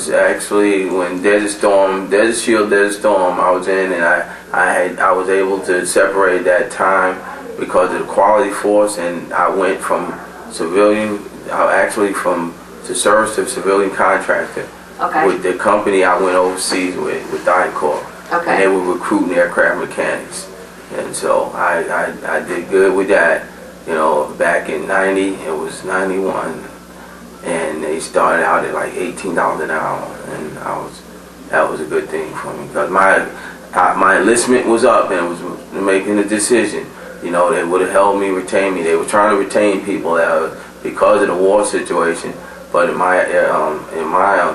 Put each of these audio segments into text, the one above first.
was actually when Desert Shield, Desert Storm, I was in, and I was able to separate that time because of the quality force, and I went from civilian, to service to civilian contractor. Okay. With the company I went overseas with DynCorp. Okay. And they were recruiting aircraft mechanics. And so I did good with that. You know, back in 90, it was 91. And they started out at like $18 an hour. And that was a good thing for me. Because my enlistment was up and was making a decision. You know, they would have held me, retained me. They were trying to retain people because of the war situation. But in my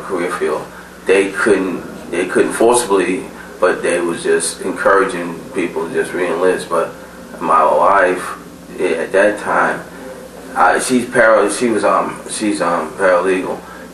career field, they couldn't forcibly, but they was just encouraging people to just re-enlist. But my wife, at that time, she's paralegal,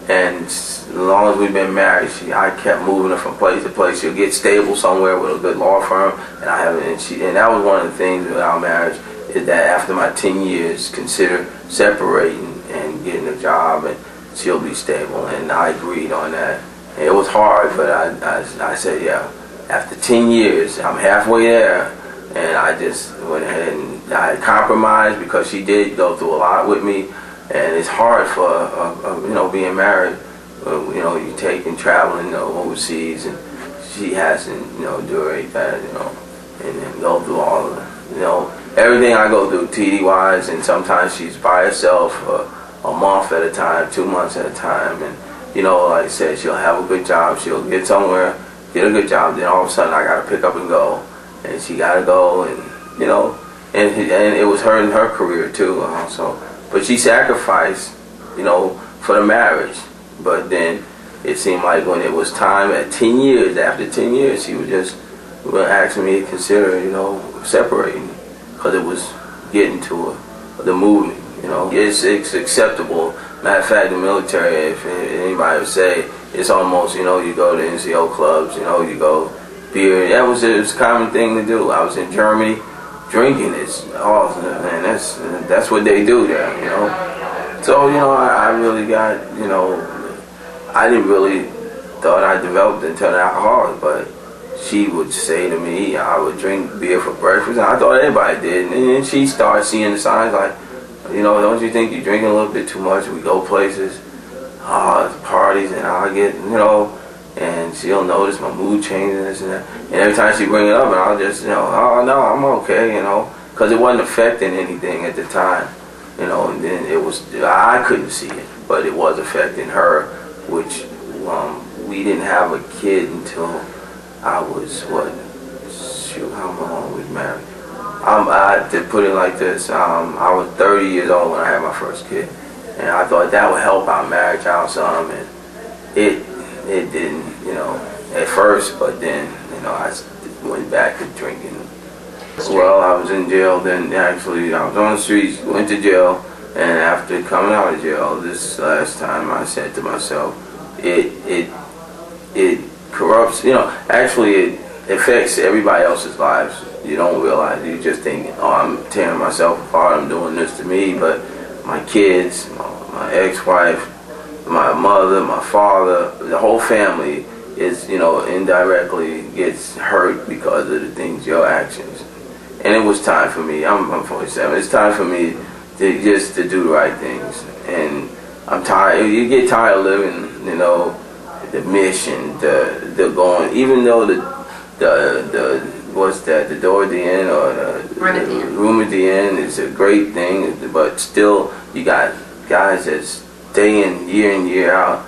and as long as we've been married, I kept moving her from place to place. She'll get stable somewhere with a good law firm, and and that was one of the things with our marriage, is that after my 10 years, consider separating and getting a job, and she'll be stable. And I agreed on that. And it was hard, but I said, yeah. After 10 years, I'm halfway there, and I just went ahead and I compromised because she did go through a lot with me, and it's hard for being married. You take and traveling overseas, and she hasn't during that, and then go through all of it, everything I go through TD wise, and sometimes she's by herself a month at a time, 2 months at a time, and like I said, she'll have a good job, she'll get somewhere, get a good job, then all of a sudden I gotta pick up and go, and she gotta go, and and it was her and her career too also. But she sacrificed, for the marriage. But then it seemed like when it was time after 10 years, she was just asking me to consider, separating, because it was getting to the movement. It's acceptable. Matter of fact, the military, if anybody would say, it's almost, you go to NCO clubs, you go beer. It was a common thing to do. I was in Germany, drinking is awesome, and that's what they do there, So, I really got, I didn't really thought I developed into an alcoholic, but she would say to me, I would drink beer for breakfast, and I thought everybody did. And then she started seeing the signs like, don't you think you're drinking a little bit too much? We go places, parties, and I'll get, and she'll notice my mood changing, this and that. And every time she bring it up, and I'll just, oh no, I'm okay, because it wasn't affecting anything at the time, and then it was, I couldn't see it, but it was affecting her, which we didn't have a kid until I was, how long was married? To put it like this, I was 30 years old when I had my first kid, and I thought that would help our marriage out some, and it didn't, at first, but then, I went back to drinking. Well, I was in jail then. Actually, I was on the streets, went to jail, and after coming out of jail this last time, I said to myself, it corrupts, actually it affects everybody else's lives. You don't realize, you just think, I'm tearing myself apart, I'm doing this to me, but my kids, my ex-wife, my mother, my father, the whole family is, indirectly gets hurt because of the things, your actions. And it was time for me, I'm 47, it's time for me to do the right things. And I'm tired, you get tired of living, the mission, the going, even though the what's that, the door at the end, or the room at the end is a great thing, but still you got guys that stay in year out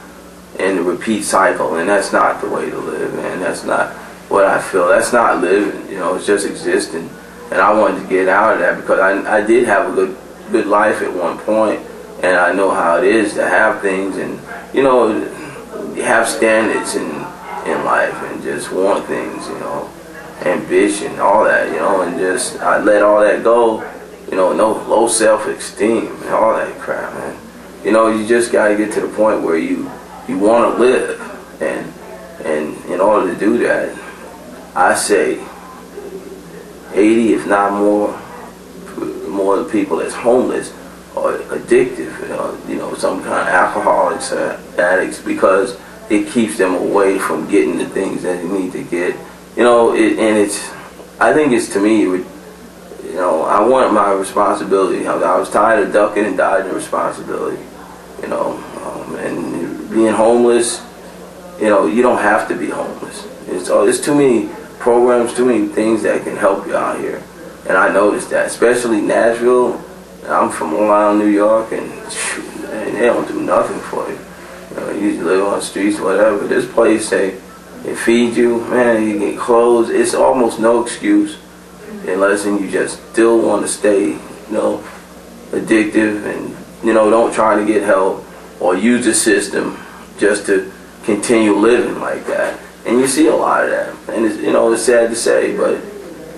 in the repeat cycle, and that's not the way to live, man. That's not what I feel. That's not living, it's just existing. And I wanted to get out of that because I did have a good life at one point, and I know how it is to have things and, have standards in life and just want things, ambition, all that, and just I let all that go, no low self-esteem and all that crap, man. You just gotta get to the point where you want to live, and in order to do that, I say 80, if not more of the people that's homeless or addictive, some kind of alcoholics, addicts, because it keeps them away from getting the things that they need to get. I think it's, to me, I want my responsibility. I was tired of ducking and dodging responsibility, and being homeless, you don't have to be homeless. It's too many programs, too many things that can help you out here. And I noticed that, especially Nashville. I'm from Long Island, New York, and they don't do nothing for you. You live on the streets, whatever. This place, they feed you, man, you get clothes. It's almost no excuse unless you just still want to stay, addictive and, don't try to get help or use the system just to continue living like that. And you see a lot of that. And it's sad to say, but,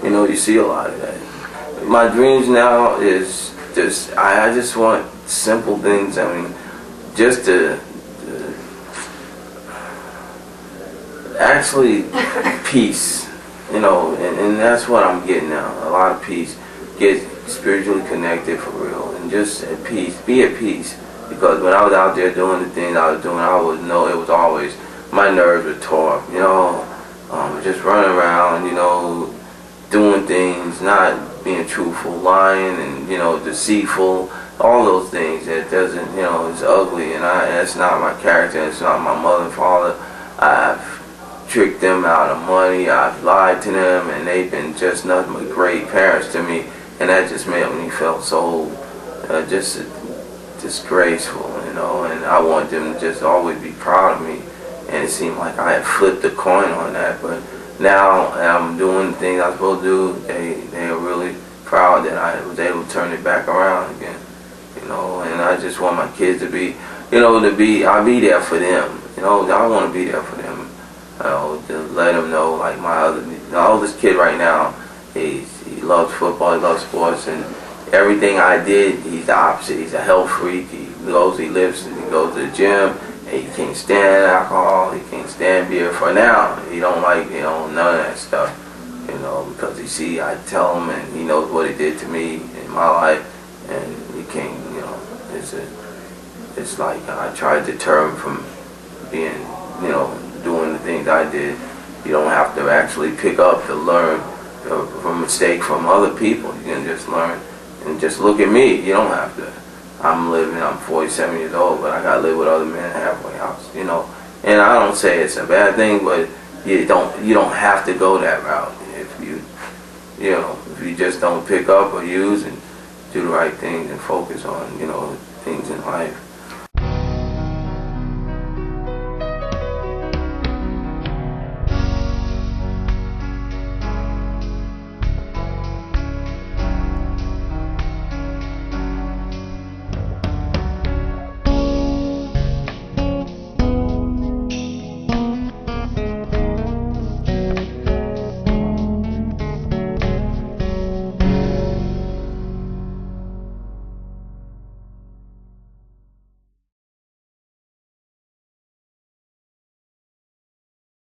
you see a lot of that. My dreams now is I just want simple things. I mean, just to actually peace, and that's what I'm getting now. A lot of peace. Get spiritually connected for real, and just at peace. Be at peace. Because when I was out there doing the things I was doing, I would know it was always, my nerves were tore up, just running around, doing things, not being truthful, lying, and deceitful, all those things that doesn't, it's ugly, and that's not my character. It's not my mother and father. I've tricked them out of money. I've lied to them, and they've been just nothing but great parents to me, and that just made me feel so just disgraceful, and I want them to just always be proud of me. And it seemed like I had flipped the coin on that, but now I'm doing the things I'm supposed to do. They are really proud that I was able to turn it back around again, and I just want my kids to be, I'll be there for them, I want to be there for them, to let them know, like the oldest kid right now, he loves football, he loves sports, and everything I did, he's the opposite. He's a health freak. He goes to the gym, and he can't stand alcohol, he can't stand beer. For now, he don't like, none of that stuff, because I tell him, and he knows what it did to me in my life, and he can't, it's like I tried to deter him from being, doing the things I did. You don't have to actually pick up to learn from mistakes from other people. You can just learn and just look at me. You don't have to. I'm 47 years old, but I gotta live with other men halfway house, And I don't say it's a bad thing, but you don't have to go that route if you just don't pick up or use and do the right things and focus on, things in life.